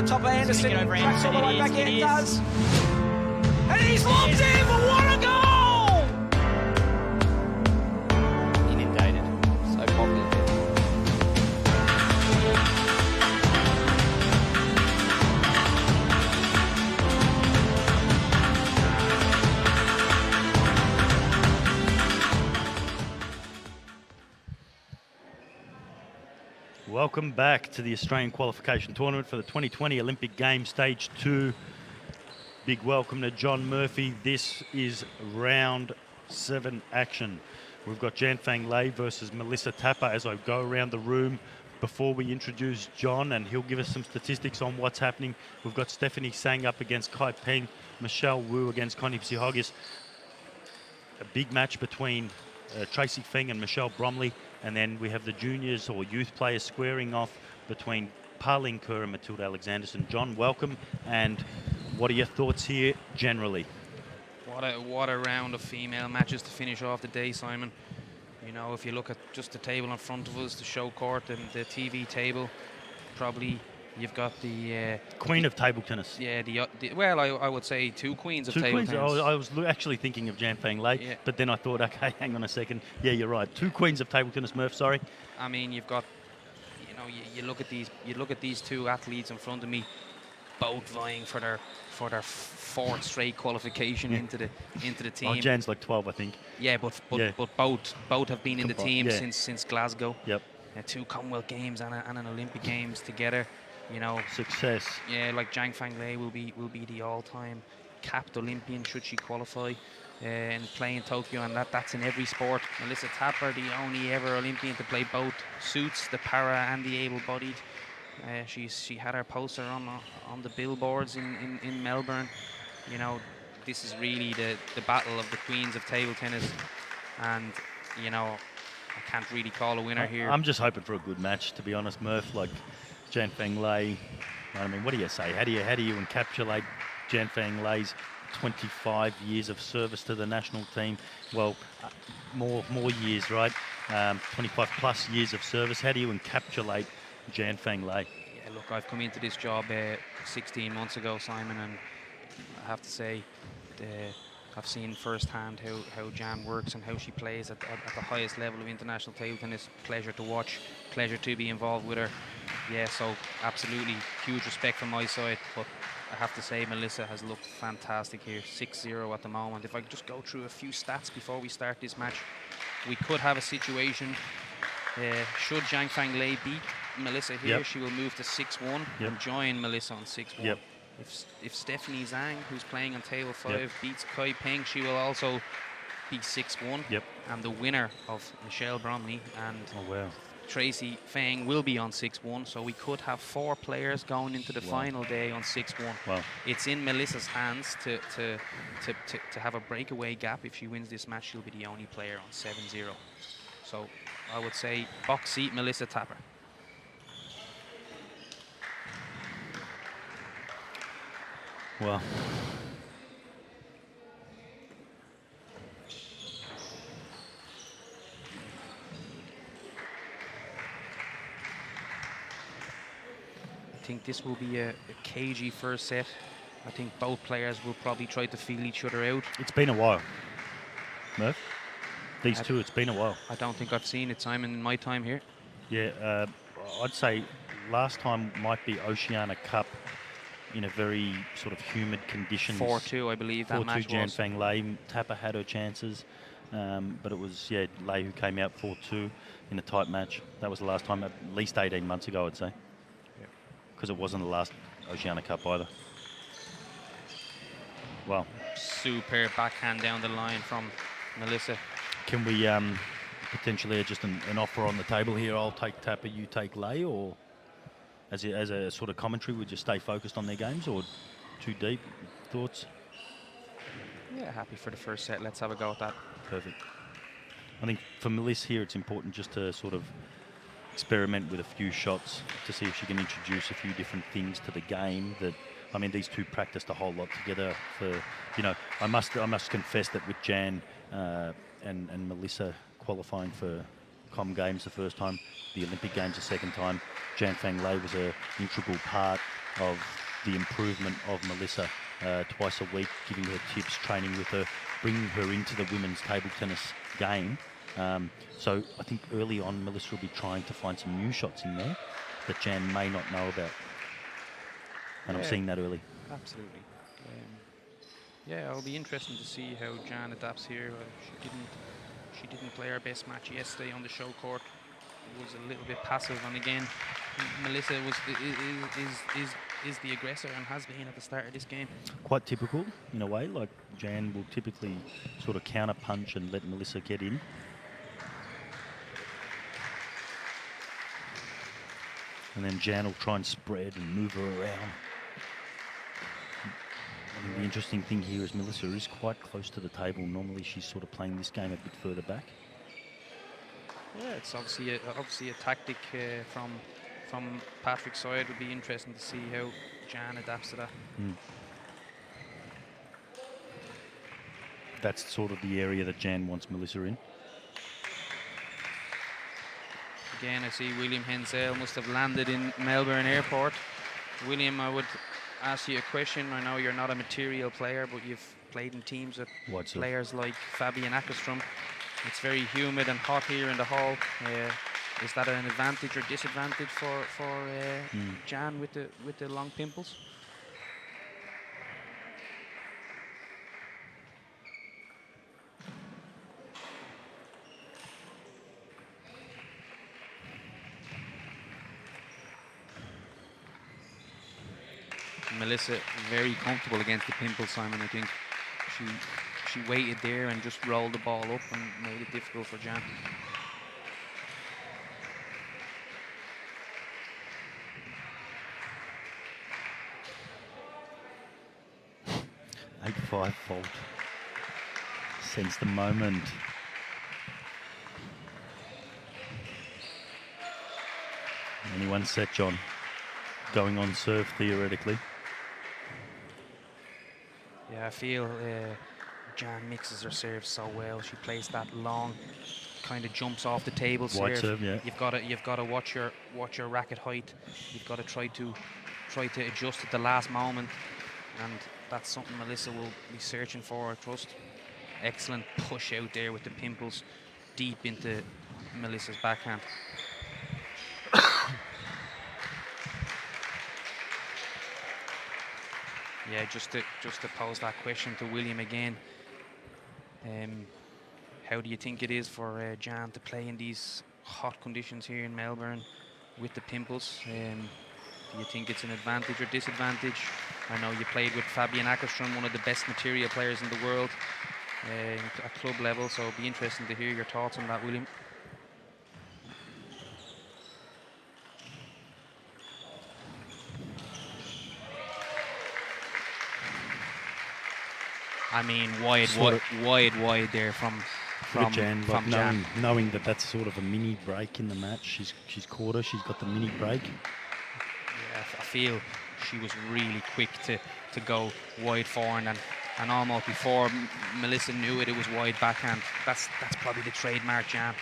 the top of Anderson. Get over Tracks all the way back Anderson. in, It does. is. And he's locked in, but what a goal! Inundated. So popular. Welcome back to the Australian Qualification Tournament for the 2020 Olympic Games Stage 2. Big welcome to John Murphy. This is round 7 action. We've got Jian Fang versus Melissa Tapper as I go around the room before we introduce John, and he'll give us some statistics on what's happening. We've got Stephanie Sang up against Kai Peng, Michelle Wu against Connie Psihogis. A big match between Tracy Feng and Michelle Bromley. And then we have the juniors or youth players squaring off between Parlin Kerr and Matilda Alexanderson. John, welcome. And what are your thoughts here generally? What a round of female matches to finish off the day, Simon. You know, if you look at just the table in front of us, the show court and the TV table, probably you've got the Queen of table tennis. Yeah, well, I would say two queens of table tennis. I was actually thinking of Jian Fang Yeah. but then I thought, okay, hang on a second. Yeah, you're right. Two queens of table tennis, Murph. Sorry. I mean, you've got, you know, you look at these two athletes in front of me, both vying for their fourth straight qualification into the team. Oh, Jan's like 12, I think. Yeah, but both have been in the team since Glasgow. Yep. Two Commonwealth Games and an Olympic Games together. You know, success. Yeah, like Jian Fang will be the all-time capped Olympian should she qualify and play in Tokyo, and that's in every sport. Melissa Tapper, the only ever Olympian to play both suits, the para and the able-bodied. She had her poster on the billboards in Melbourne. You know, this is really the battle of the queens of table tennis, and you know, I can't really call a winner here. I'm just hoping for a good match, to be honest, Murph. Like Jian Fang Lei, I mean, what do you say? How do you encapsulate Jian Fang Lei's 25 years of service to the national team? Well, more years, right? 25 plus years of service. How do you encapsulate Jian Fang Lei? Yeah, look, I've come into this job 16 months ago, Simon, and I have to say, I've seen firsthand how Jan works and how she plays at the highest level of international table tennis. Pleasure to watch, pleasure to be involved with her. Yeah, so absolutely huge respect from my side, but I have to say Melissa has looked fantastic here. 6-0 at the moment. If I could just go through a few stats before we start this match, we could have a situation, should Jian Fang beat Melissa here, she will move to 6-1 and join Melissa on 6-1. Yep. If Stephanie Zhang, who's playing on table 5, beats Kai Peng, she will also be 6-1. Yep. And the winner of Michelle Bromley and Tracy Fang will be on 6-1. So we could have 4 players going into the final day on 6-1. Wow. It's in Melissa's hands to have a breakaway gap. If she wins this match, she'll be the only player on 7-0. So I would say box seat Melissa Tapper. Well, I think this will be a cagey first set. I think both players will probably try to feel each other out. It's been a while, Murph. These two, it's been a while. I don't think I've seen it, Simon, in my time here. Yeah, I'd say last time might be Oceania Cup in a very sort of humid conditions. 4-2, I believe that match was. 4-2 Jian Fang Lei. Tapper had her chances, but it was, Lei who came out 4-2 in a tight match. That was the last time, at least 18 months ago, I'd say. Because it wasn't the last Oceania Cup either. Well, superb backhand down the line from Melissa. Can we potentially just an offer on the table here? I'll take Tapper, you take Lei, or as a sort of commentary, would you stay focused on their games, or too deep? Thoughts? Yeah, happy for the first set. Let's have a go at that. Perfect. I think for Melissa here, it's important just to sort of experiment with a few shots to see if she can introduce a few different things to the game. That, I mean, these two practiced a whole lot together. For, you know, I must confess that with Jan and Melissa qualifying for Com Games the first time, the Olympic Games the second time, Jian Fang Lei was an integral part of the improvement of Melissa twice a week, giving her tips, training with her, bringing her into the women's table tennis game. So I think early on, Melissa will be trying to find some new shots in there that Jan may not know about. And I'm seeing that early. Absolutely. Yeah, it'll be interesting to see how Jan adapts here. She didn't play her best match yesterday on the show court. Was a little bit passive, and again, Melissa is the aggressor and has been at the start of this game. Quite typical in a way. Like Jan will typically sort of counter punch and let Melissa get in. And then Jan will try and spread and move her around. And the interesting thing here is Melissa is quite close to the table. Normally she's sort of playing this game a bit further back. Yeah, it's obviously a tactic from Patrick's side. It would be interesting to see how Jan adapts to that. That's sort of the area that Jan wants Melissa in. Again, I see William Hensel must have landed in Melbourne Airport. William, I would ask you a question. I know you're not a material player, but you've played in teams with players like Fabian Ackerström. It's very humid and hot here in the hall. Is that an advantage or disadvantage for Jan with the long pimples? Melissa very comfortable against the pimples, Simon. I think she waited there and just rolled the ball up and made it difficult for Jan. Eight 5 fault. Sense the moment. Only one set, John. Going on serve theoretically. Yeah, I feel Jan mixes her serve so well. She plays that long, kind of jumps off the table White serve, yeah. You've got to watch your racket height. You've got to try to adjust at the last moment, and that's something Melissa will be searching for, I trust. Excellent push out there with the pimples deep into Melissa's backhand. Yeah, just to pose that question to William again. How do you think it is for Jan to play in these hot conditions here in Melbourne with the pimples? Do you think it's an advantage or disadvantage? I know you played with Fabian Ackerström, one of the best material players in the world at club level, so it'll be interesting to hear your thoughts on that, William. I mean, wide there from Jan. From Like Jan. knowing that that's sort of a mini break in the match. She's caught her. She's got the mini break. Yeah, I feel she was really quick to go wide forehand and almost before Melissa knew it was wide backhand. That's probably the trademark Jan.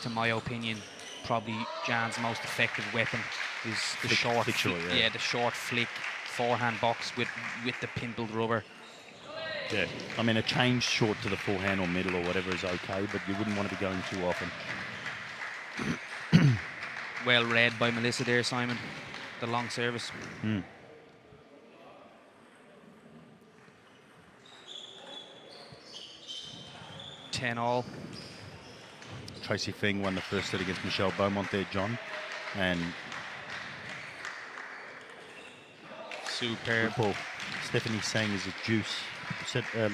To my opinion, probably Jan's most effective weapon is the short flick forehand box with the pimpled rubber. Yeah, I mean a change short to the forehand or middle or whatever is okay, but you wouldn't want to be going too often. Well read by Melissa there, Simon. The long service. 10-all. Tracy Feng won the first set against Michelle Beaumont there, John. And superb. Paul, Stephanie Sang is a juice.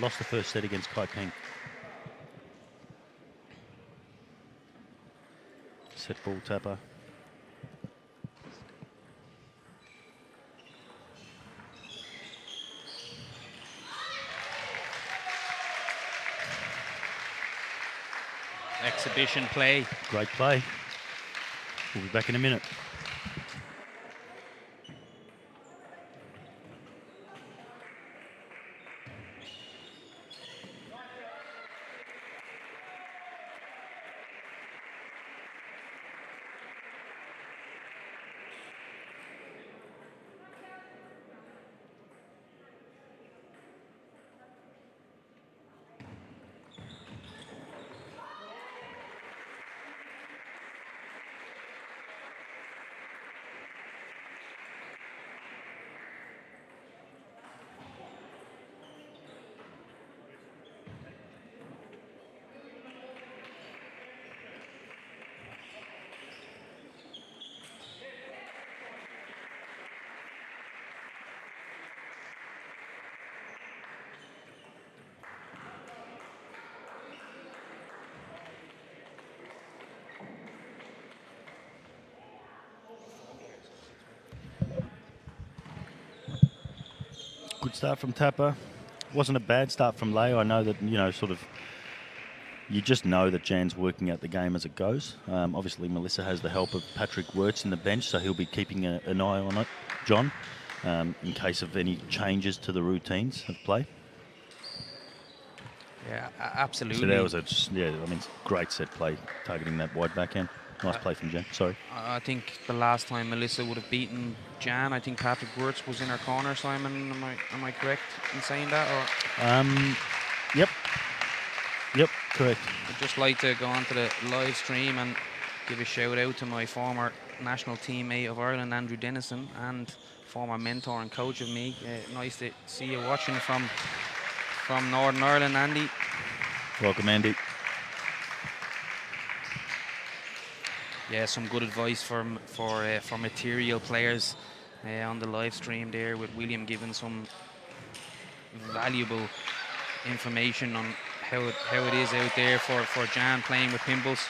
Lost the first set against Kai Peng. Set ball tapper. Exhibition play. Great play. We'll be back in a minute. Good start from Tapper. Wasn't a bad start from Leo. I know that, you just know that Jan's working out the game as it goes. Obviously, Melissa has the help of Patrick Wirtz in the bench, so he'll be keeping an eye on it, John, in case of any changes to the routines of play. Yeah, absolutely. So that was great set play, targeting that wide backhand. Nice play from Jan. Sorry. I think the last time Melissa would have beaten Jan, I think Patrick Wirtz was in her corner. Simon, am I correct in saying that? Or Yep, correct. I'd just like to go on to the live stream and give a shout out to my former national teammate of Ireland, Andrew Dennison, and former mentor and coach of me. Nice to see you watching from Northern Ireland, Andy. Welcome, Andy. Yeah, some good advice for material players on the live stream there, with William giving some valuable information on how it is out there for Jan playing with pimples.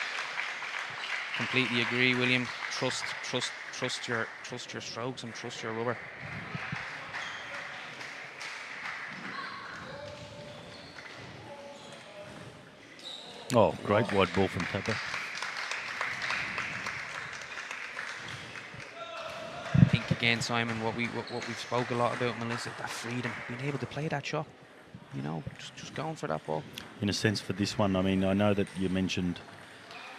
Completely agree, William. Trust your strokes and trust your rubber. Oh, great wide ball from Tapper. I think again, Simon, what we've spoke a lot about, Melissa, that freedom, being able to play that shot. Just going for that ball. In a sense, for this one, I know that you mentioned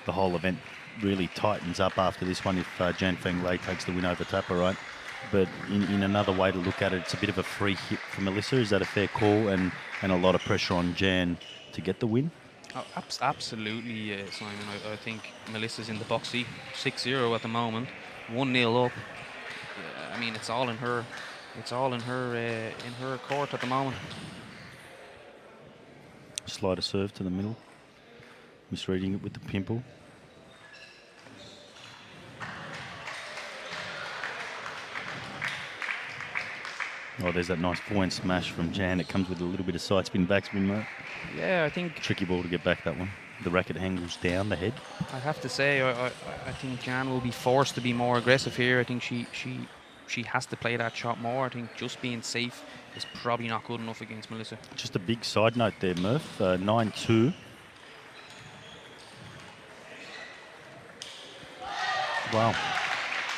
the whole event really tightens up after this one if Jian Fang takes the win over Tapper, right? But in another way to look at it, it's a bit of a free hit for Melissa. Is that a fair call? And a lot of pressure on Jan to get the win? Oh, absolutely, Simon. I think Melissa's in the box seat, 6-0 at the moment, 1-0 up. It's all in her. It's all in her court at the moment. Slider serve to the middle. Misreading it with the pimple. Oh, there's that nice forehand smash from Jan. It comes with a little bit of side spin, backspin, mate. Yeah, I think... Tricky ball to get back, that one. The racket angles down the head. I have to say, I think Jan will be forced to be more aggressive here. I think she has to play that shot more. I think just being safe is probably not good enough against Melissa. Just a big side note there, Murph. 9-2. Wow.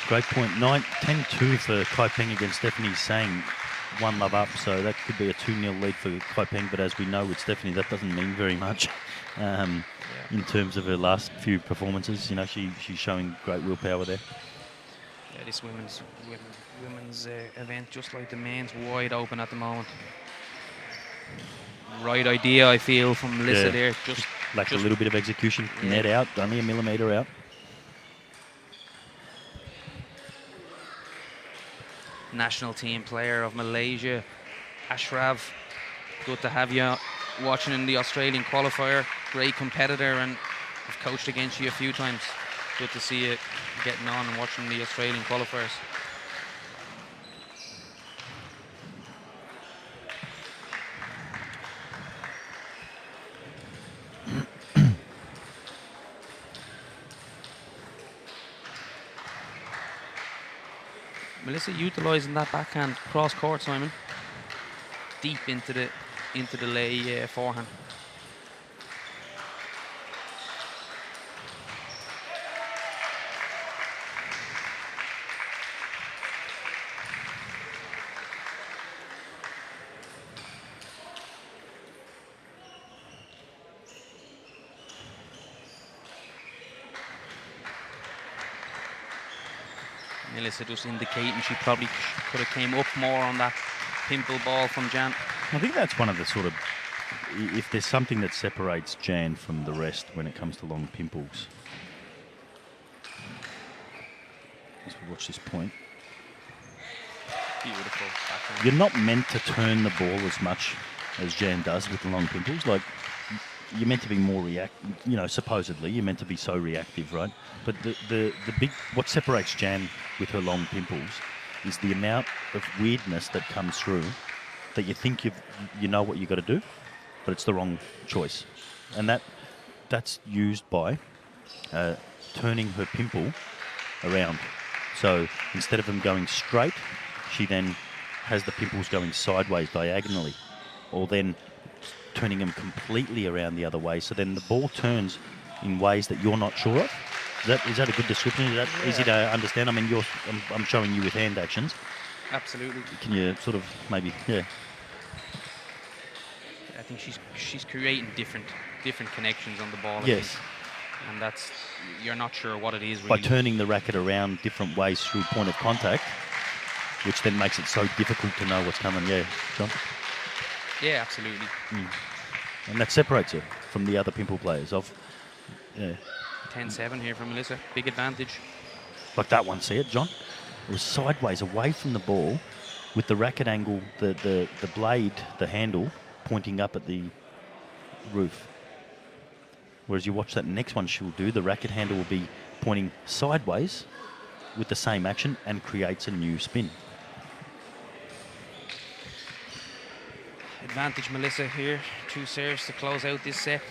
Great point. 10-2 for Kai Peng against Stephanie Sang. 1 love up, so that could be a 2-0 lead for Kai Peng, but as we know with Stephanie, that doesn't mean very much in terms of her last few performances. She's showing great willpower there. Yeah, this women's event, just like the men's, wide open at the moment. Right idea, I feel, from Melissa there. Just a little bit of execution. Yeah. Net out, only a millimetre out. National team player of Malaysia, Ashraf. Good to have you watching in the Australian qualifier. Great competitor, and I've coached against you a few times. Good to see you getting on and watching the Australian qualifiers. Melissa utilising that backhand cross court, Simon, deep into the lay forehand. Melissa just indicating she probably could have came up more on that pimple ball from Jan. I think that's one of the sort of, if there's something that separates Jan from the rest when it comes to long pimples. As we watch this point. Beautiful backhand. You're not meant to turn the ball as much as Jan does with the long pimples. Like, you're meant to be more reactive, supposedly you're meant to be so reactive, right? But the big, what separates Jan with her long pimples is the amount of weirdness that comes through that you think you know what you got to do, but it's the wrong choice. And that's used by turning her pimple around. So instead of them going straight, she then has the pimples going sideways diagonally, or then turning them completely around the other way. So then the ball turns in ways that you're not sure of. Is that a good description? Is that easy to understand? I mean, I'm showing you with hand actions. Absolutely. Can you sort of maybe, yeah. I think she's creating different connections on the ball. I Yes. think. And that's, you're not sure what it is By really. turning the racket around different ways through point of contact, which then makes it so difficult to know what's coming. Yeah, John? Yeah, absolutely. And that separates her from the other pimple players. 10-7 here from Melissa. Big advantage. Like that one, see it, John? It was sideways away from the ball with the racket angle, the blade, the handle, pointing up at the roof. Whereas you watch that next one she'll do, the racket handle will be pointing sideways with the same action and creates a new spin. Advantage Melissa here. 2 serves to close out this set.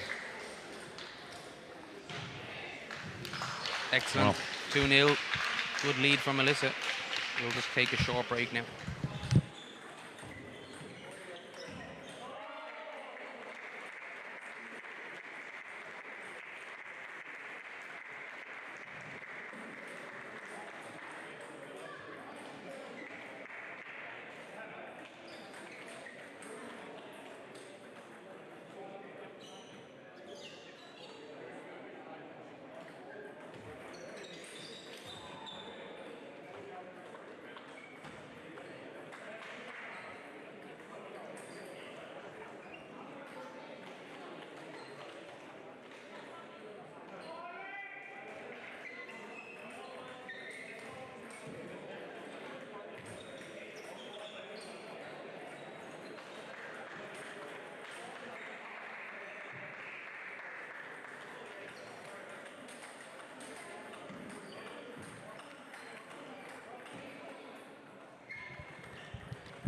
Excellent. 2-0. Good lead from Melissa. We'll just take a short break now.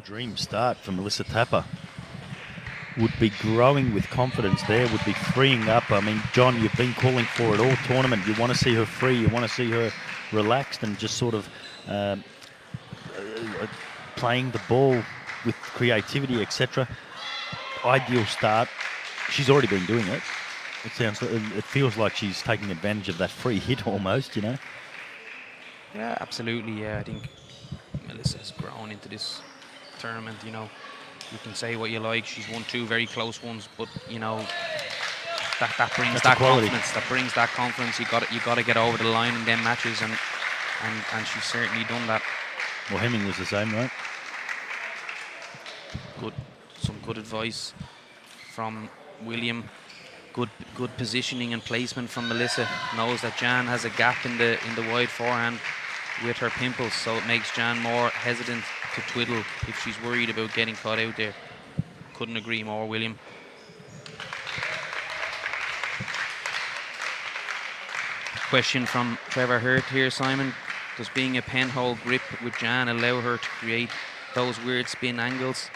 Dream start for Melissa Tapper. Would be growing with confidence there, would be freeing up. I mean, John, you've been calling for it all tournament. You want to see her free, you want to see her relaxed and just sort of playing the ball with creativity, etc. Ideal start. She's already been doing it. It feels like she's taking advantage of that free hit almost, you know. Yeah, absolutely. Yeah, I think Melissa's grown into this tournament. You know, you can say what you like. She's won 2 very close ones, but you know that brings that confidence. That brings that confidence. You got to get over the line in them matches, and she's certainly done that. Well, Hemming was the same, right? Some good advice from William. Good positioning and placement from Melissa. Knows that Jan has a gap in the wide forehand with her pimples, so it makes Jan more hesitant to twiddle if she's worried about getting caught out there. Couldn't agree more, William. Question from Trevor Hurt here, Simon. Does being a penhole grip with Jan allow her to create those weird spin angles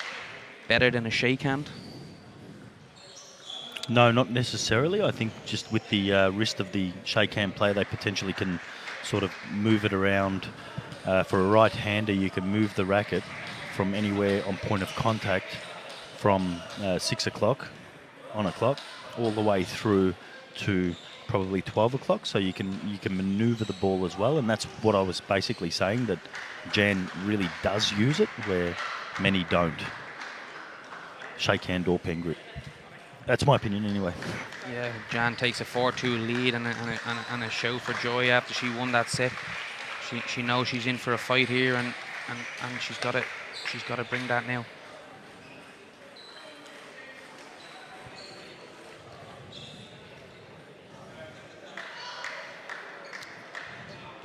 better than a shake hand? No, not necessarily. I think just with the wrist of the shake hand player, they potentially can sort of move it around. For a right-hander, you can move the racket from anywhere on point of contact from 6 o'clock on a clock all the way through to probably 12 o'clock. So you can maneuver the ball as well. And that's what I was basically saying, that Jan really does use it where many don't. Shake hand or pen grip. That's my opinion anyway. Yeah, Jan takes a 4-2 lead and a show for joy after she won that set. She knows she's in for a fight here, and she's got to bring that now.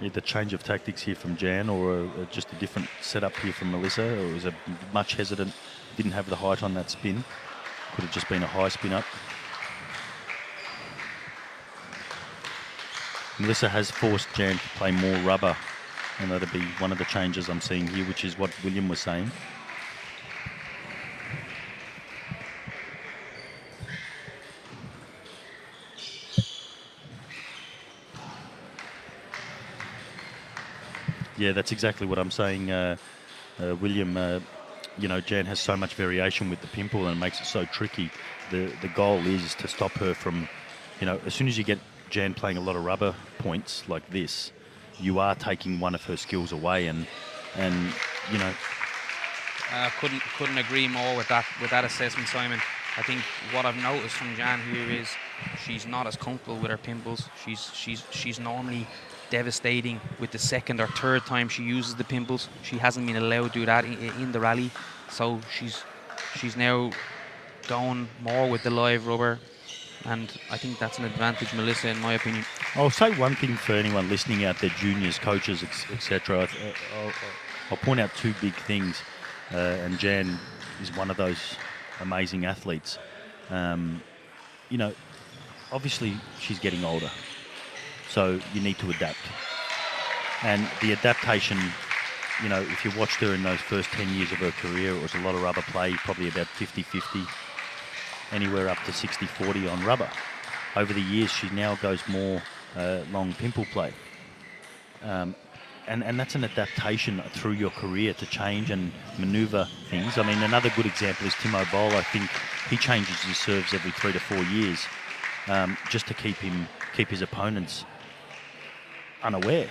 Yeah, the change of tactics here from Jan, or just a different setup here from Melissa. It was a much hesitant, didn't have the height on that spin. Could have just been a high spin up. Melissa has forced Jan to play more rubber, and that'll be one of the changes I'm seeing here, which is what William was saying. Yeah, that's exactly what I'm saying, William. you know, Jan has so much variation with the pimple and it makes it so tricky. The goal is to stop her from, you know, as soon as you get Jan playing a lot of rubber points like this, you are taking one of her skills away, and you know. Couldn't agree more with that assessment, Simon. I think what I've noticed from Jan here is she's not as comfortable with her pimples. She's normally devastating with the second or third time she uses the pimples. She hasn't been allowed to do that in the rally, so she's now going more with the live rubber, and I think that's an advantage, Melissa, in my opinion. I'll say one thing for anyone listening out there, juniors, coaches, etc. I'll point out two big things, and Jan is one of those amazing athletes. You know, obviously she's getting older, so you need to adapt. And the adaptation, you know, if you watched her in those first 10 years of her career, it was a lot of rubber play, probably about 50-50, anywhere up to 60-40 on rubber. Over the years, she now goes more long pimple play. And that's an adaptation through your career to change and manoeuvre things. I mean, another good example is Timo Boll. I think he changes his serves every 3 to 4 years just to keep his opponents unaware.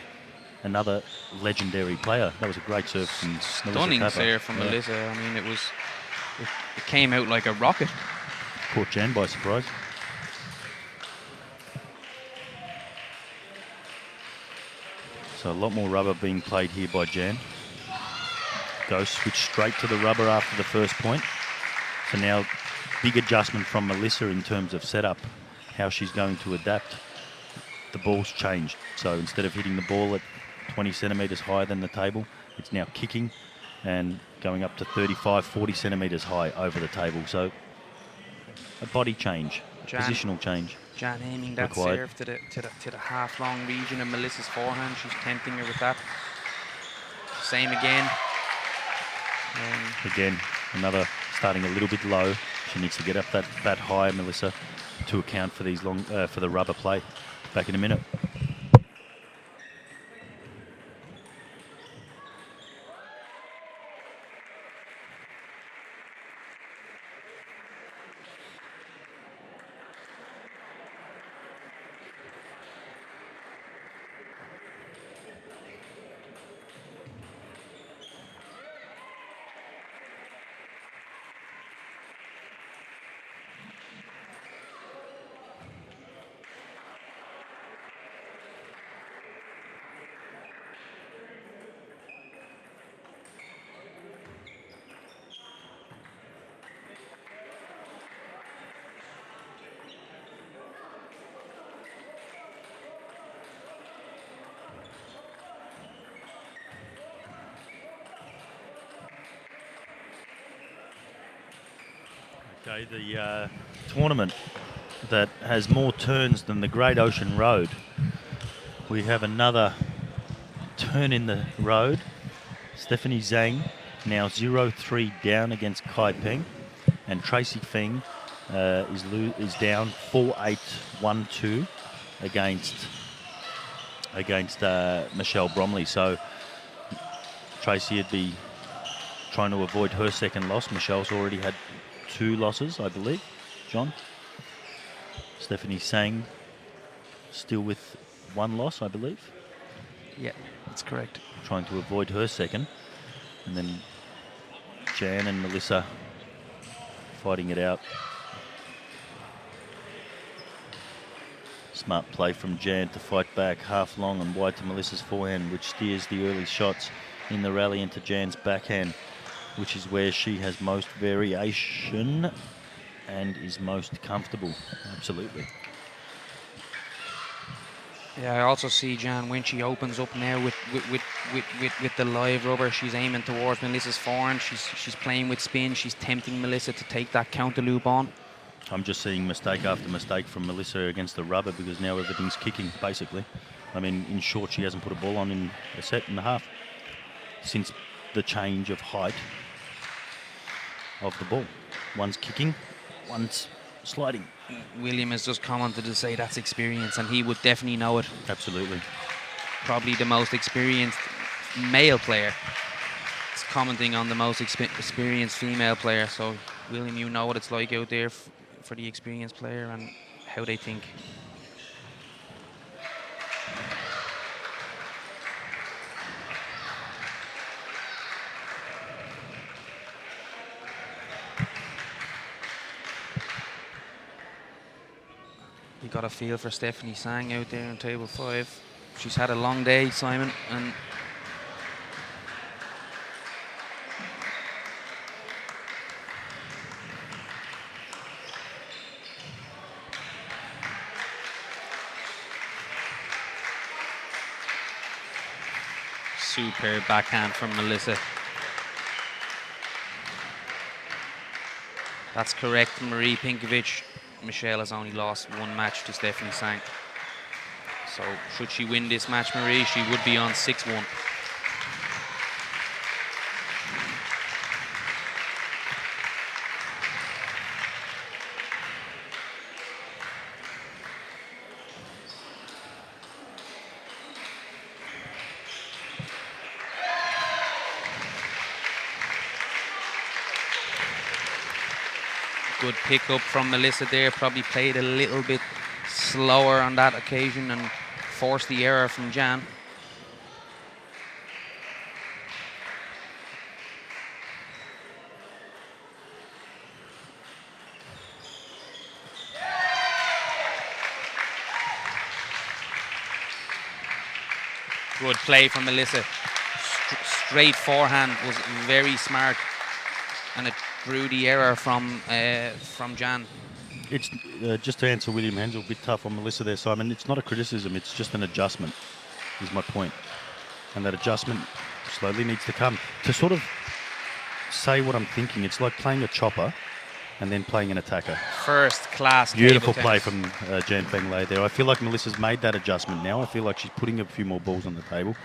Another legendary player. That was a great serve from stunning serve from Melissa. I mean, it came out like a rocket. Caught Jan by surprise. So a lot more rubber being played here by Jan. Goes switch straight to the rubber after the first point. So now big adjustment from Melissa in terms of setup, how she's going to adapt. The ball's changed. So instead of hitting the ball at 20 centimetres higher than the table, it's now kicking and going up to 35, 40 centimetres high over the table. So a body change, positional change. Jan aiming that required. serve to the half-long region of Melissa's forehand. She's tempting her with that. Same again. Again, another starting a little bit low. She needs to get up that high, Melissa, to account for these long for the rubber play. Back in a minute. Okay, the tournament that has more turns than the Great Ocean Road. We have another turn in the road. Stephanie Zhang now 0-3 down against Kai Peng, and Tracy Feng is down 4-8, 1-2 against Michelle Bromley. So Tracy would be trying to avoid her second loss. Michelle's already had 2 losses, I believe. John? Stephanie Sang still with 1 loss, I believe. Yeah, that's correct. Trying to avoid her second. And then Jan and Melissa fighting it out. Smart play from Jan to fight back half long and wide to Melissa's forehand, which steers the early shots in the rally into Jan's backhand, which is where she has most variation and is most comfortable. Absolutely. Yeah, I also see Jan when she opens up now with the live rubber. She's aiming towards Melissa's forehand. She's playing with spin. She's tempting Melissa to take that counter loop on. I'm just seeing mistake after mistake from Melissa against the rubber, because now everything's kicking, basically. I mean, in short, she hasn't put a ball on in a set and a half since the change of height of the ball. One's kicking, one's sliding. William has just commented to say that's experience, and he would definitely know it. Absolutely. Probably the most experienced male player. It's commenting on the most experienced female player. So, William, you know what it's like out there for the experienced player and how they think. You got a feel for Stephanie Sang out there on table 5. She's had a long day, Simon, and superb backhand from Melissa. That's correct, Marie Pinkovic. Michelle has only lost 1 match to Stephanie Sang. So should she win this match, Marie, she would be on 6-1. Good pickup from Melissa there, probably played a little bit slower on that occasion and forced the error from Jian. Good play from Melissa. Straight forehand was very smart, and it drew the error from Jian. It's just to answer William Hensel, a bit tough on Melissa there, Simon. It's not a criticism, it's just an adjustment, is my point. And that adjustment slowly needs to come. To sort of say what I'm thinking, it's like playing a chopper and then playing an attacker. First class. Beautiful play from Jian Fang there. I feel like Melissa's made that adjustment now. I feel like she's putting a few more balls on the table.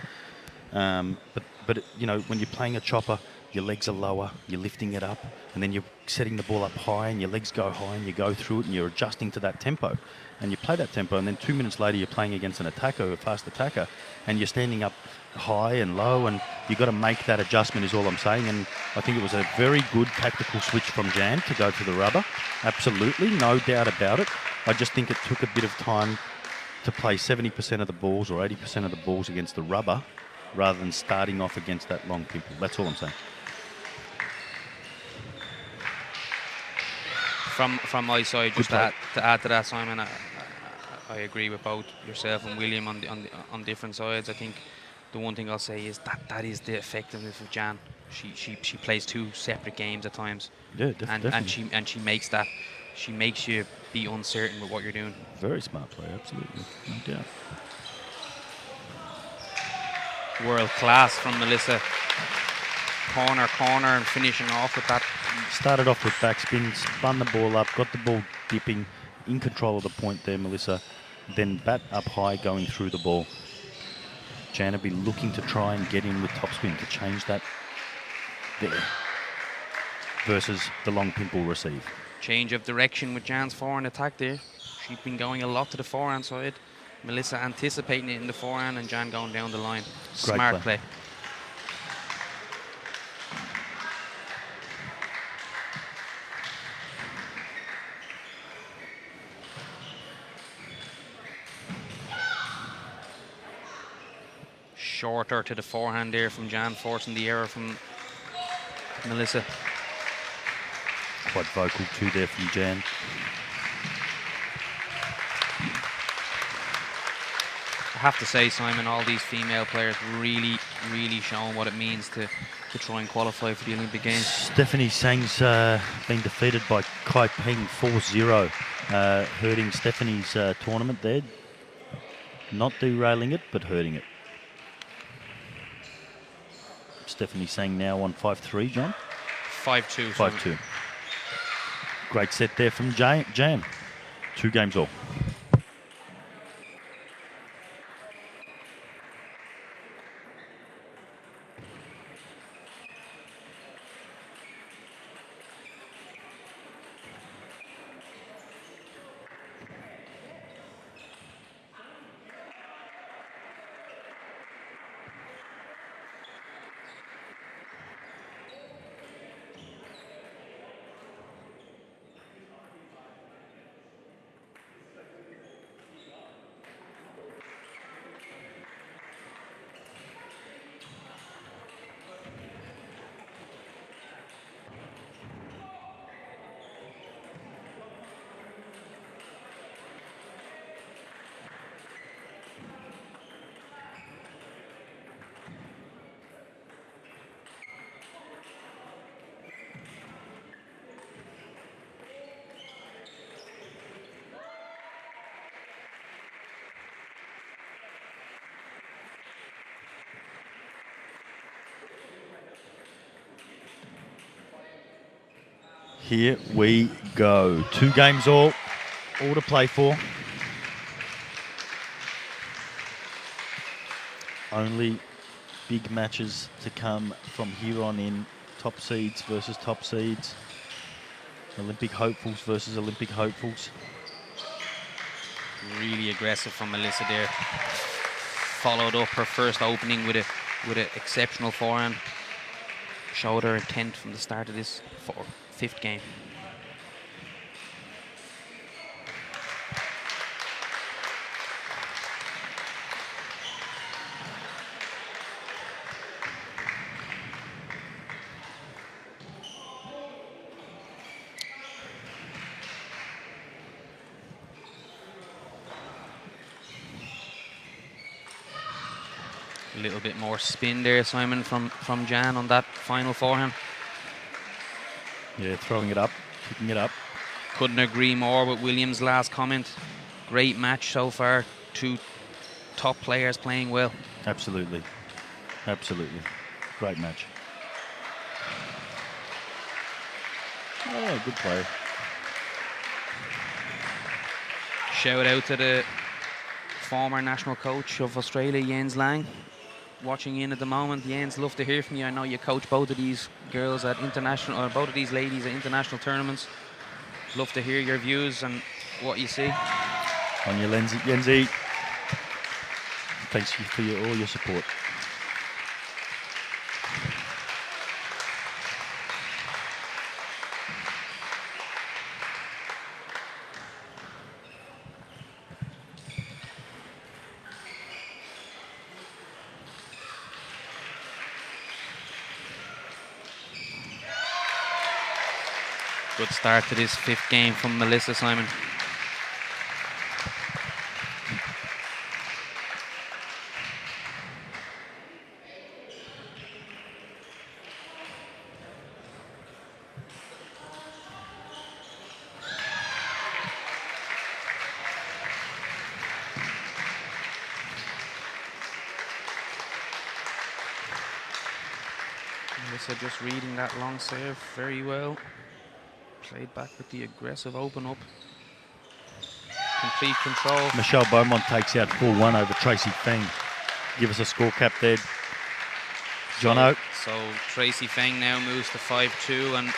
But you know, when you're playing a chopper, your legs are lower, you're lifting it up, and then you're setting the ball up high, and your legs go high, and you go through it, and you're adjusting to that tempo. And you play that tempo, and then 2 minutes later, you're playing against an attacker, a fast attacker, and you're standing up high and low, and you've got to make that adjustment, is all I'm saying. And I think it was a very good tactical switch from Jian to go to the rubber. Absolutely, no doubt about it. I just think it took a bit of time to play 70% of the balls or 80% of the balls against the rubber rather than starting off against that long pimple. That's all I'm saying. From my side, just to add to that, Simon, I agree with both yourself and William on different sides. I think the one thing I'll say is that is the effectiveness of Jian. She plays 2 separate games at times. Yeah, definitely. And she makes that. She makes you be uncertain with what you're doing. Very smart play, absolutely, no doubt. World class from Melissa. Corner, and finishing off with that. Started off with backspin, spun the ball up, got the ball dipping, in control of the point there, Melissa. Then bat up high, going through the ball. Jian will be looking to try and get in with topspin to change that there versus the long pimple receive. Change of direction with Jian's forehand attack there. She's been going a lot to the forehand side. Melissa anticipating it in the forehand and Jian going down the line. Smart play. Shorter to the forehand there from Jian, forcing the error from Melissa. Quite vocal too there from Jian. I have to say, Simon, all these female players really showing what it means to try and qualify for the Olympic Games. Stephanie Sang's been defeated by Kai Peng 4-0, hurting Stephanie's tournament there. Not derailing it, but hurting it. Stephanie Sang now on 5-3, John? 5-2. 5-2. Great set there from Jian. 2 games all. Here we go. 2 games all to play for. Only big matches to come from here on in. Top seeds versus top seeds. Olympic hopefuls versus Olympic hopefuls. Really aggressive from Melissa there. Followed up her first opening with an exceptional forehand. Showed her intent from the start of this 5th game. A little bit more spin there, Simon, from Jian on that final forehand. Yeah, throwing it up, kicking it up. Couldn't agree more with Williams' last comment. Great match so far. 2 top players playing well. Absolutely. Absolutely. Great match. Oh, good play. Shout out to the former national coach of Australia, Jens Lang, watching in at the moment. Jens, love to hear from you. I know you coach both of these girls at international, or both of these ladies at international tournaments. Love to hear your views and what you see. On your lens, Yenzi. Thanks for all your support. Good start to this 5th game from Melissa, Simon. Melissa just reading that long serve very well. Played back with the aggressive open up. Complete control. Michelle Beaumont takes out 4-1 over Tracy Fang. Give us a score cap there, Jono. So Tracy Fang now moves to 5-2 and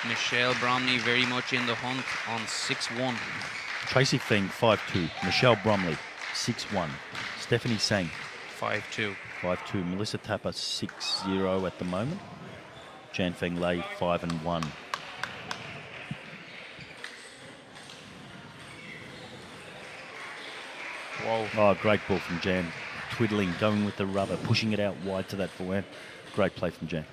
Michelle Bromley very much in the hunt on 6-1. Tracy Fang 5-2. Michelle Bromley 6-1. Stephanie Sang 5-2. 5-2. Melissa Tapper 6-0 at the moment. Jian Fang Lei 5-1. Whoa. Oh, great ball from Jan. Twiddling, going with the rubber, pushing it out wide to that forehand. Great play from Jan.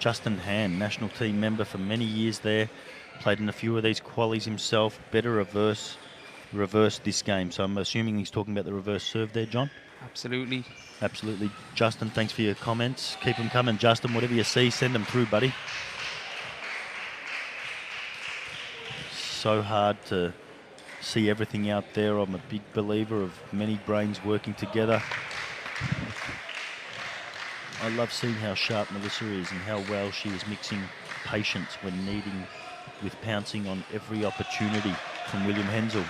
Justin Han, national team member for many years there. Played in a few of these qualies himself. Better reverse this game. So I'm assuming he's talking about the reverse serve there, John? Absolutely. Absolutely. Justin, thanks for your comments. Keep them coming, Justin. Whatever you see, send them through, buddy. So hard to see everything out there. I'm a big believer of many brains working together. I love seeing how sharp Melissa is and how well she is mixing patience when needing with pouncing on every opportunity from William Hensel.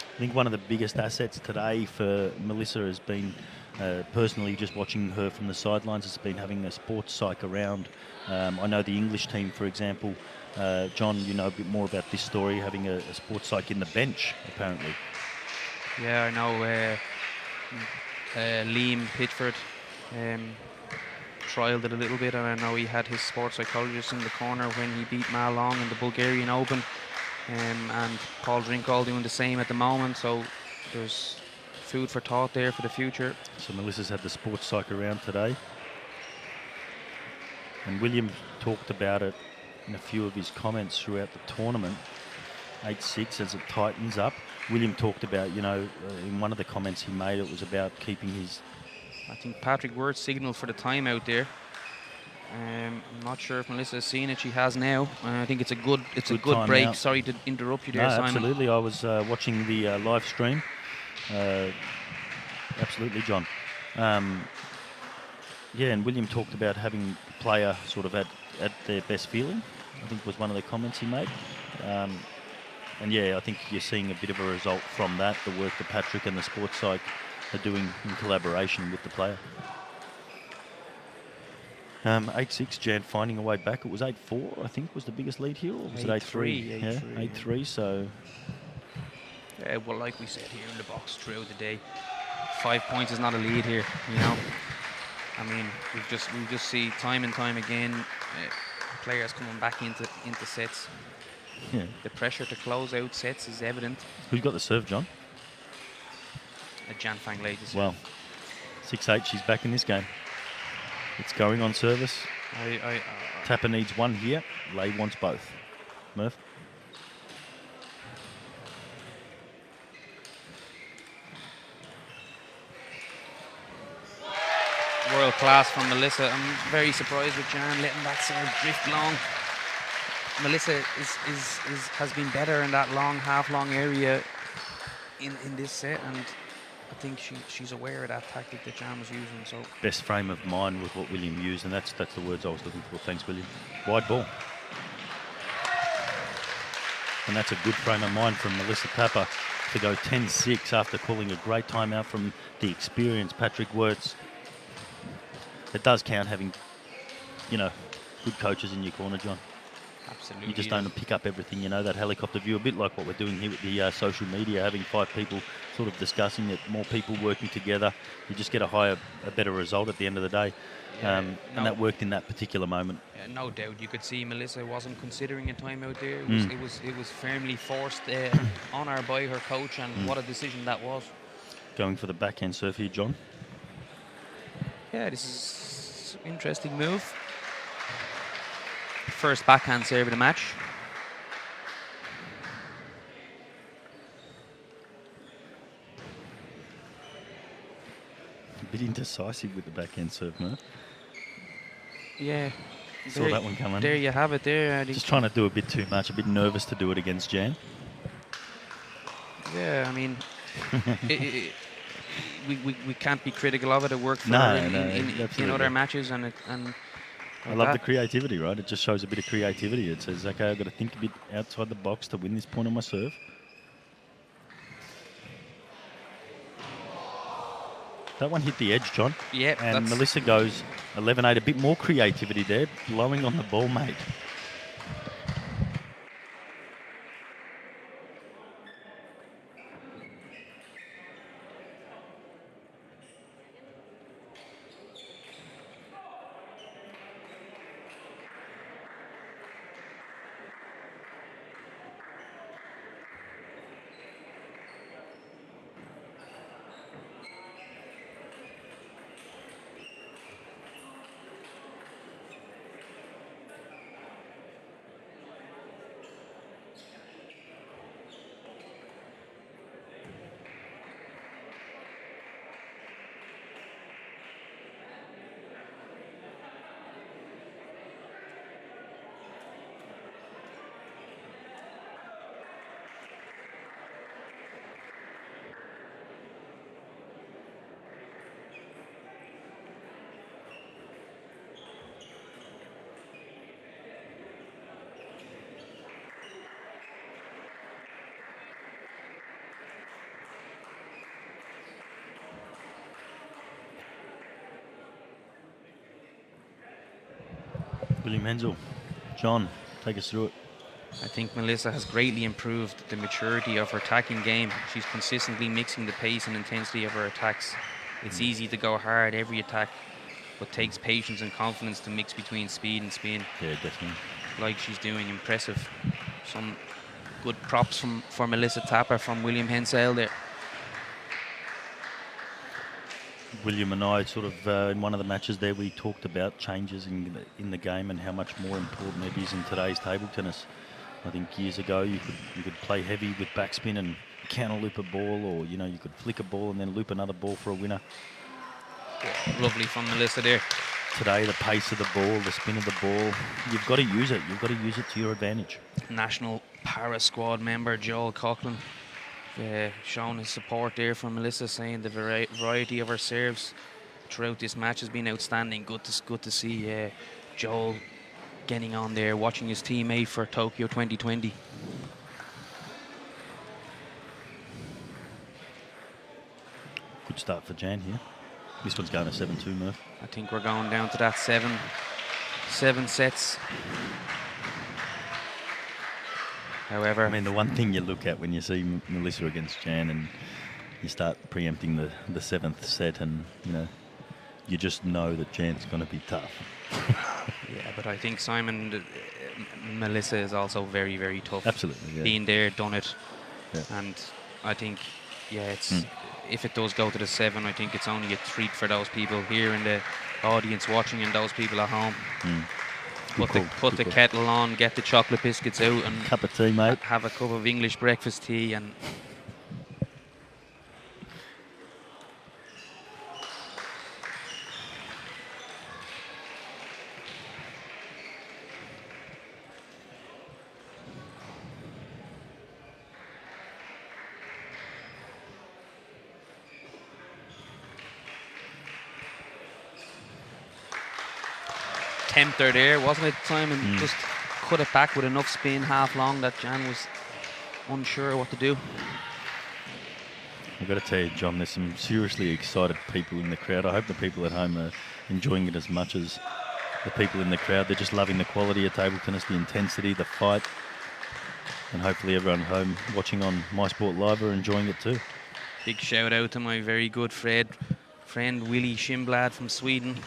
I think one of the biggest assets today for Melissa has been, personally just watching her from the sidelines, has been having a sports psych around. I know the English team, for example, John, you know a bit more about this story, having a sports psych in the bench, apparently. Yeah, I know Liam Pitford trialed it a little bit, and I know he had his sports psychologist in the corner when he beat Ma Long in the Bulgarian Open. And Paul Drinkall doing the same at the moment, so there's food for thought there for the future. So Melissa's had the sports psych around today. And William talked about it in a few of his comments throughout the tournament. 8-6 as it tightens up. William talked about, you know, in one of the comments he made, it was about keeping his... I think Patrick Wirtz signalled for the timeout there. I'm not sure if Melissa has seen it. She has now. I think it's a good Good break. timeout. Sorry to interrupt you No, there, Simon. absolutely. I was watching the live stream. Absolutely, John. Yeah, and William talked about having player sort of at their best feeling, I think was one of the comments he made. And yeah, I think you're seeing a bit of a result from that, the work that Patrick and the sports psych are doing in collaboration with the player. 8-6, Jan finding a way back. It was 8-4, I think, was the biggest lead here, or was it 8-3? 8-3. Yeah, 8-3, so... Yeah, well, like we said here in the box throughout the day, 5 points is not a lead here, you know. I mean, we just see time and time again players coming back into sets. Yeah. The pressure to close out sets is evident. Who's got the serve, John? Jian Fang ladies. Well, 6-8, she's back in this game. It's going on service. Tapper needs one here. Lay wants both. Murph? World class from Melissa. I'm very surprised with Jan letting that serve drift long. Melissa has been better in that half-long area in this set, and I think she's aware of that tactic that Jan was using. So Best frame of mind with what William used, and that's the words I was looking for. Thanks, William. Wide ball. And that's a good frame of mind from Melissa Tapper to go 10-6 after calling a great timeout from the experienced Patrick Wirtz. It does count having, good coaches in your corner, John. absolutely. You just don't pick up everything, that helicopter view, a bit like what we're doing here with the social media, having 5 people sort of discussing it, more people working together. You just get a better result at the end of the day. And that worked in that particular moment. Yeah, no doubt. You could see Melissa wasn't considering a timeout there. It was firmly forced on her by her coach, and what a decision that was. Going for the backhand serve here, John. Yeah, this is an interesting move. First backhand serve of the match. A bit indecisive with the backhand serve, no? Yeah. Saw that one coming. There you have it there. Just trying to do a bit too much, a bit nervous to do it against Jan. Yeah, I mean, we can't be critical of it. It worked for No, her no, in absolutely. other matches, and I love the creativity, right? It just shows a bit of creativity. It says, okay, I've got to think a bit outside the box to win this point on my serve. That one hit the edge, John. Yeah, and Melissa goes 11-8, a bit more creativity there, blowing on the ball, mate. William Hensel. John, take us through it. I think Melissa has greatly improved the maturity of her attacking game. She's consistently mixing the pace and intensity of her attacks. It's easy to go hard every attack, but takes patience and confidence to mix between speed and spin. Yeah, definitely. Like she's doing. Impressive. Some good props for Melissa Tapper from William Hensel there. William and I sort of, in one of the matches there, we talked about changes in the game and how much more important it is in today's table tennis. I think years ago you could play heavy with backspin and counter loop a ball, or you could flick a ball and then loop another ball for a winner. Lovely from Melissa there. today, the pace of the ball, the spin of the ball. You've got to use it. You've got to use it to your advantage. National para squad member Joel Coughlin showing his support there for Melissa, saying the variety of her serves throughout this match has been outstanding. Good to see Joel getting on there, watching his teammate for Tokyo 2020. Good start for Jan here. This one's going to 7-2, Murph. I think we're going down to that seven sets. However, I mean, the one thing you look at when you see Melissa against Jan and you start preempting the 7th set, and you just know that Jan's going to be tough. yeah, but I think Melissa is also very, very tough. Absolutely, yeah. Been there, done it, yeah. And I think, it's if it does go to the 7, I think it's only a treat for those people here in the audience watching and those people at home. Put the kettle on, get the chocolate biscuits out, and cup of tea, mate. Have a cup of English breakfast tea and. Tempter there, wasn't it, Simon? Just cut it back with enough spin half long that Jan was unsure what to do. I've got to tell you, John, there's some seriously excited people in the crowd. I hope the people at home are enjoying it as much as the people in the crowd. They're just loving the quality of table tennis, the intensity, the fight. And hopefully everyone at home watching on MySportLive are enjoying it too. Big shout out to my very good friend Willie Schimblad from Sweden.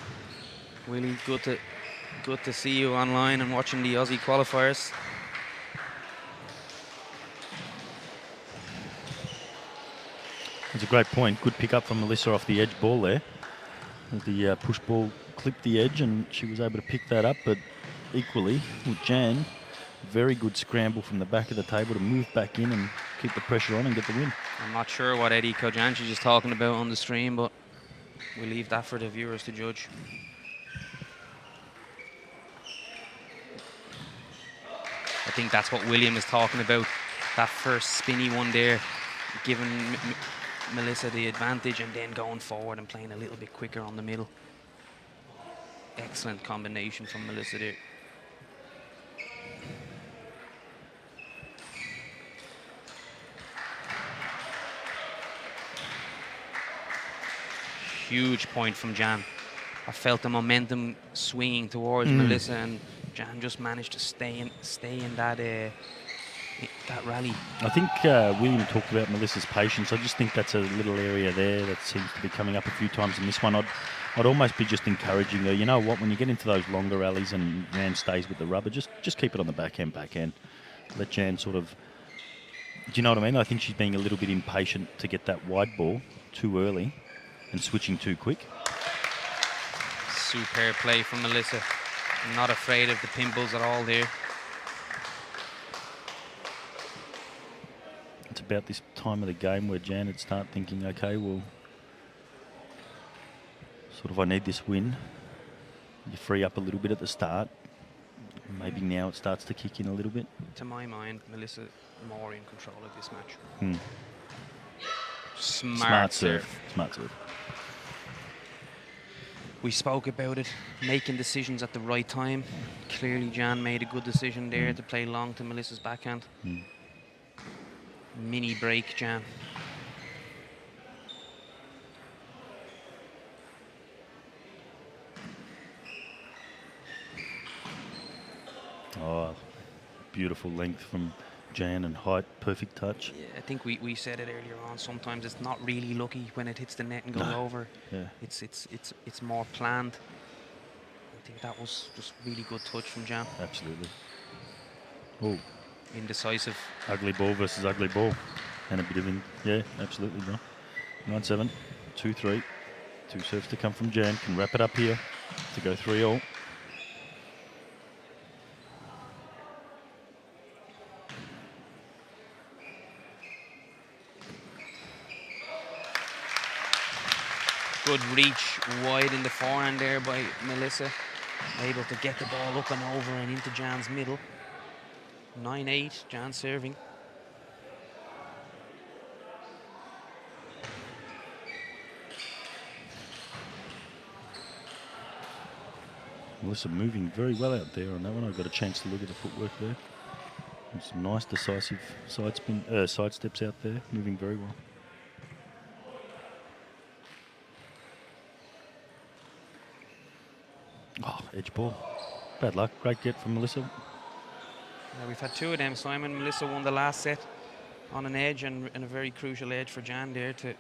Willie, good to see you online and watching the Aussie qualifiers. That's a great point. Good pick up from Melissa off the edge ball there. The push ball clipped the edge and she was able to pick that up, but equally with Jan, very good scramble from the back of the table to move back in and keep the pressure on and get the win. I'm not sure what Eddie Kojanchi is talking about on the stream, but we'll leave that for the viewers to judge. I think that's what William is talking about. That first spinny one there, giving Melissa the advantage and then going forward and playing a little bit quicker on the middle. Excellent combination from Melissa there. Huge point from Jan. I felt the momentum swinging towards Melissa, and Jan just managed to stay in that rally. I think William talked about Melissa's patience. I just think that's a little area there that seems to be coming up a few times in this one. I'd almost be just encouraging her. You know what? When you get into those longer rallies and Jan stays with the rubber, just keep it on the backhand. Let Jan sort of. Do you know what I mean? I think she's being a little bit impatient to get that wide ball too early and switching too quick. Superb play from Melissa. Not afraid of the pimples at all there. It's about this time of the game where Jan would start thinking, okay, well, sort of I need this win. You free up a little bit at the start. Maybe now it starts to kick in a little bit. To my mind, Melissa more in control of this match. Smart serve. Smart serve. We spoke about it, making decisions at the right time. Clearly Jan made a good decision there to play long to Melissa's backhand. Mini break, Jan. Oh, beautiful length from Jan and height, perfect touch. Yeah, I think we said it earlier on. Sometimes it's not really lucky when it hits the net and goes over. Yeah. It's more planned. I think that was just really good touch from Jan. Absolutely. Oh, indecisive. Ugly ball versus ugly ball, and a bit of yeah, absolutely, bro. 9-7, 2-3. 2 serves to come from Jan. Can wrap it up here to go 3-all. Good reach wide in the forehand there by Melissa. Able to get the ball up and over and into Jan's middle. 9-8, Jan serving. Melissa moving very well out there on that one. I got a chance to look at the footwork there. And some nice decisive side steps out there, moving very well. Oh, edge ball. Bad luck. Great get from Melissa. Yeah, we've had two of them, Simon. Melissa won the last set on an edge, and a very crucial edge for Jan there to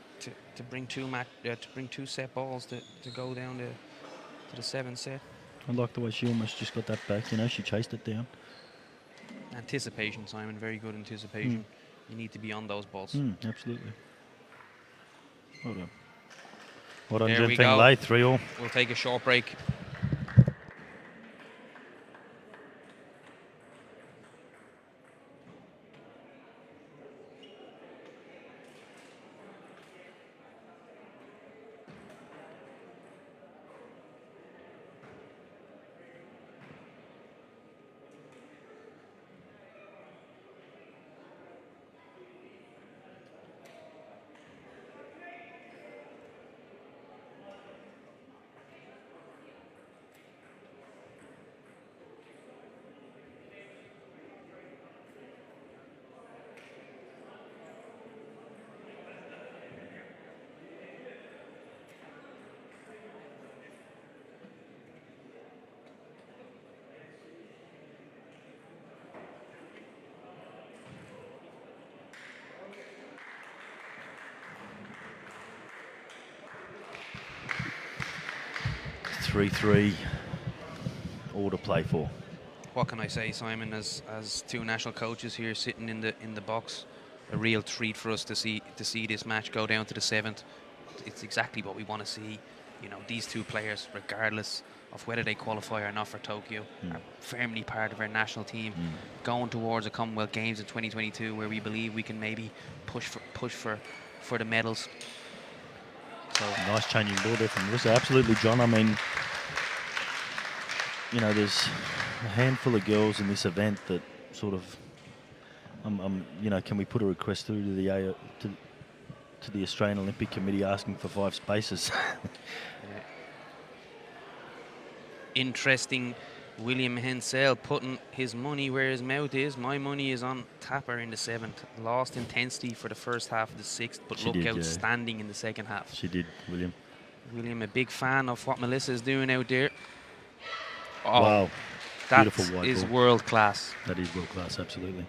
bring two set balls to go down to the 7th set. I like the way she almost just got that back. You know, she chased it down. Anticipation, Simon. Very good anticipation. You need to be on those balls. Absolutely. Well done. Well done, There we Jian Fang go. Lei, 3-all. We'll take a short break. Three, all to play for. What can I say, Simon? As two national coaches here sitting in the box, a real treat for us to see this match go down to the 7th. It's exactly what we want to see. You know, these two players, regardless of whether they qualify or not for Tokyo, are firmly part of our national team, going towards the Commonwealth Games in 2022, where we believe we can maybe push for the medals. So nice changing ball there from Melissa. Absolutely, John. I mean, you know, there's a handful of girls in this event that sort of, you know, can we put a request through to the to the Australian Olympic Committee asking for 5 spaces? Interesting. William Hensel putting his money where his mouth is. My money is on Tapper in the 7th. Lost intensity for the first half of the 6th, but looked outstanding in the second half. She did, William. William, a big fan of what Melissa is doing out there. Oh, Wow. that Beautiful white is ball. world class. That is world class, absolutely.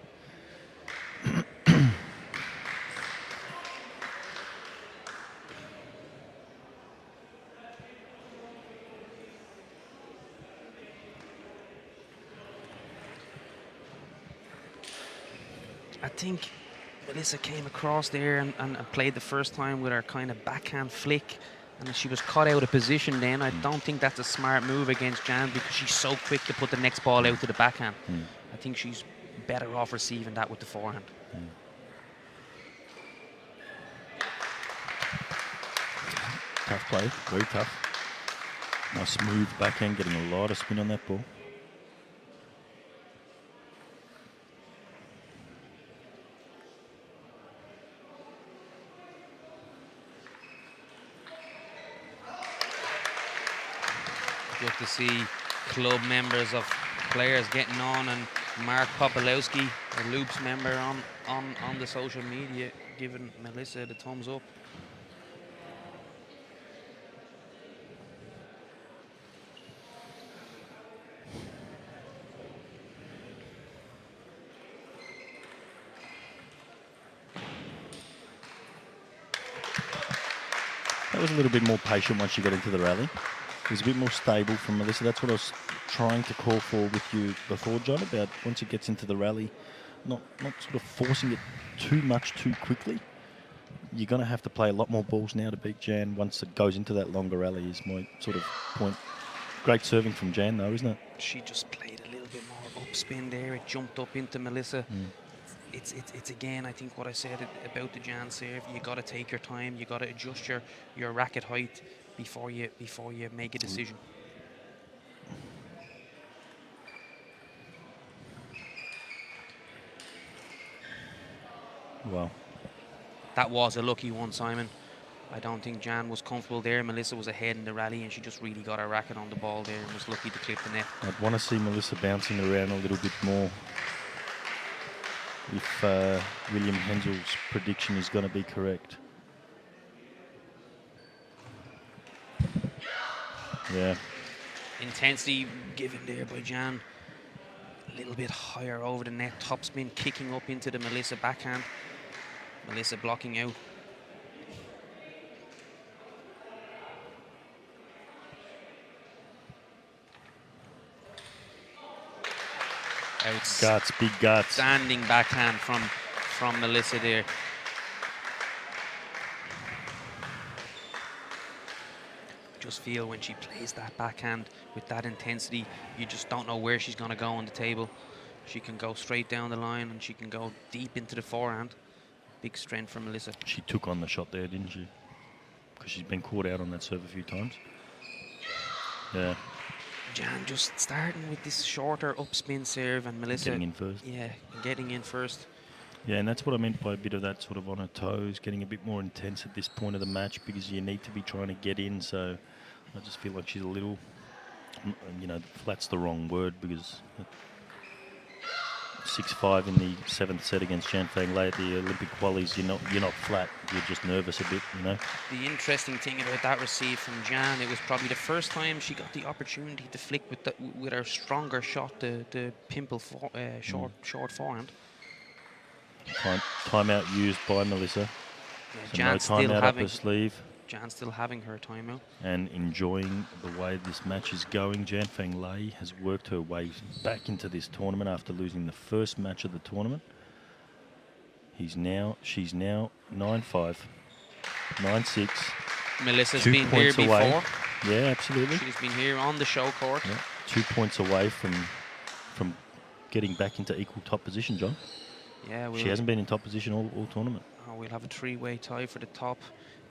I think Melissa came across there and played the first time with her kind of backhand flick, and she was caught out of position then. I don't think that's a smart move against Jan, because she's so quick to put the next ball out to the backhand. I think she's better off receiving that with the forehand. Tough play, very tough. Nice smooth backhand, getting a lot of spin on that ball. Good to see club members of players getting on, and Mark Popolowski, a Loops member on the social media, giving Melissa the thumbs up. That was a little bit more patient once you got into the rally. It was a bit more stable from Melissa. That's what I was trying to call for with you before, John, about once it gets into the rally, not sort of forcing it too much too quickly. You're going to have to play a lot more balls now to beat Jan once it goes into that longer rally, is my sort of point. Great serving from Jan, though, isn't it? She just played a little bit more upspin there. It jumped up into Melissa. It's again, I think what I said about the Jan serve. You got to take your time. You got to adjust your racket height before you make a decision. Well, that was a lucky one, Simon. I don't think Jan was comfortable there. Melissa was ahead in the rally, and she just really got her racket on the ball there and was lucky to clip the net. I'd want to see Melissa bouncing around a little bit more if William Hensel's prediction is going to be correct. Yeah. Intensity given there by Jan. A little bit higher over the net. Topspin kicking up into the Melissa backhand. Melissa blocking out. Guts, big guts. Standing backhand from Melissa there. Just feel when she plays that backhand with that intensity, you just don't know where she's going to go on the table. She can go straight down the line and she can go deep into the forehand. Big strength from Melissa. She took on the shot there, didn't she? Because she's been caught out on that serve a few times. Yeah. Jan just starting with this shorter upspin serve, and Melissa getting in first. Yeah, getting in first. Yeah, and that's what I meant by a bit of that sort of on her toes, getting a bit more intense at this point of the match because you need to be trying to get in. So I just feel like she's a little, you know, flat's the wrong word because 6-5 in the 7th set against Jian Fang at the Olympic qualies, you're not flat, you're just nervous a bit, you know. The interesting thing about that receive from Jan, it was probably the first time she got the opportunity to flick with her stronger shot, the pimple short forehand. Timeout used by Melissa. Yeah, so no timeout up her sleeve. Jan still having her timeout. And enjoying the way this match is going. Jian Fang Lei has worked her way back into this tournament after losing the first match of the tournament. She's now 9-5, 9-6. Melissa's been here before. Away. Yeah, absolutely. She's been here on the show court. Yeah, 2 points away from getting back into equal top position, John. Yeah, she hasn't been in top position all tournament. Oh, we'll have a 3-way tie for the top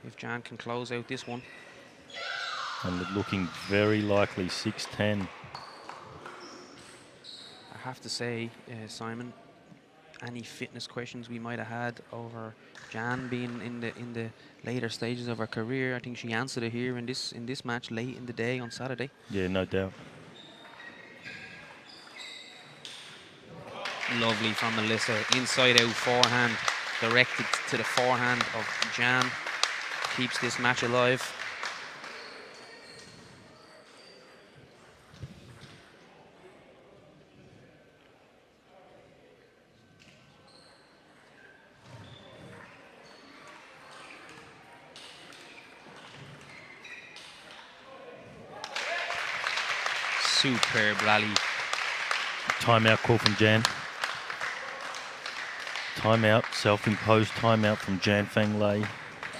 if Jan can close out this one. And looking very likely 6-10. I have to say, Simon, any fitness questions we might have had over Jan being in the later stages of her career, I think she answered it here in this match late in the day on Saturday. Yeah, no doubt. Lovely from Melissa, inside out forehand, directed to the forehand of Jan. Keeps this match alive. Superb rally. Timeout call from Jan. Timeout, self-imposed timeout from Jian Fang Lei.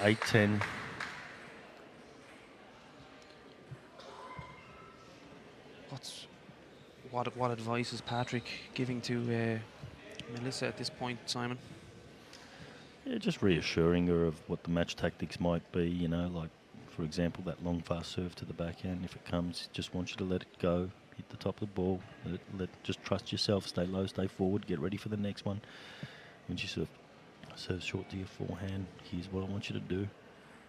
8-10. What advice is Patrick giving to Melissa at this point, Simon? Yeah, just reassuring her of what the match tactics might be, you know, like, for example, that long fast serve to the backhand. If it comes, just want you to let it go, hit the top of the ball, just trust yourself, stay low, stay forward, get ready for the next one. When she serves short to your forehand, here's what I want you to do.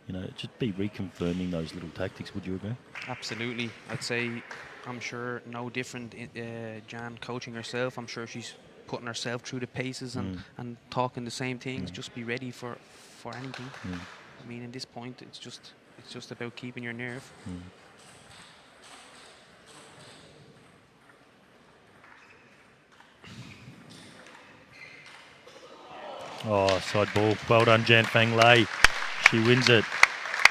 You know, just be reconfirming those little tactics, would you agree? Absolutely. I'd say, I'm sure no different Jan coaching herself. I'm sure she's putting herself through the paces and talking the same things. Just be ready for anything. I mean, in this point, it's just about keeping your nerve. Oh, side ball. Well done, Jian Fang Lei. She wins it.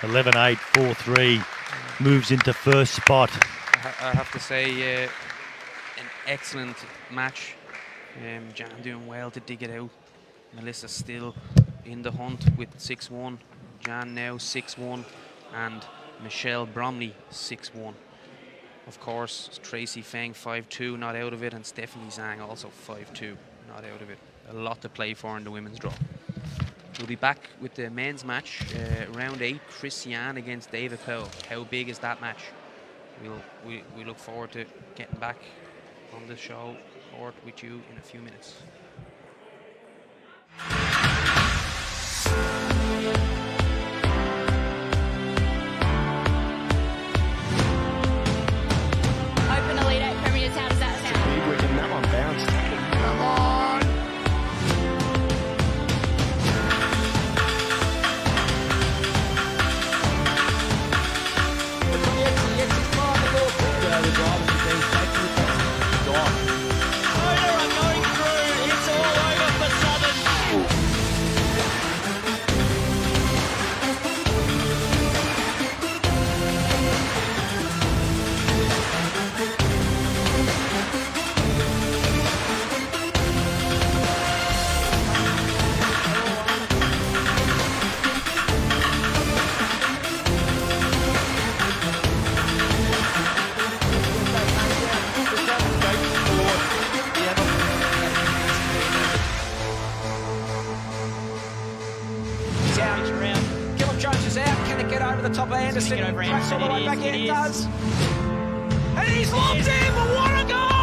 11-8, 4-3. Moves into first spot. I have to say, an excellent match. Jan doing well to dig it out. Melissa still in the hunt with 6-1. Jan now 6-1. And Michelle Bromley 6-1. Of course, Tracy Feng 5-2, not out of it. And Stephanie Zhang also 5-2, not out of it. A lot to play for in the women's draw. We'll be back with the men's match, round 8, Christian against David Powell. How big is that match? We look forward to getting back on the show court with you in a few minutes. Open Elite 8 Premiers, how does that sound? Big wicket, and that one bounced. Come on! The drivers have been safely gone. Motor are going through. It's all over for Southern. The top of Anderson, Get over tracks all the way back in, it does. And he's locked in, but what a goal!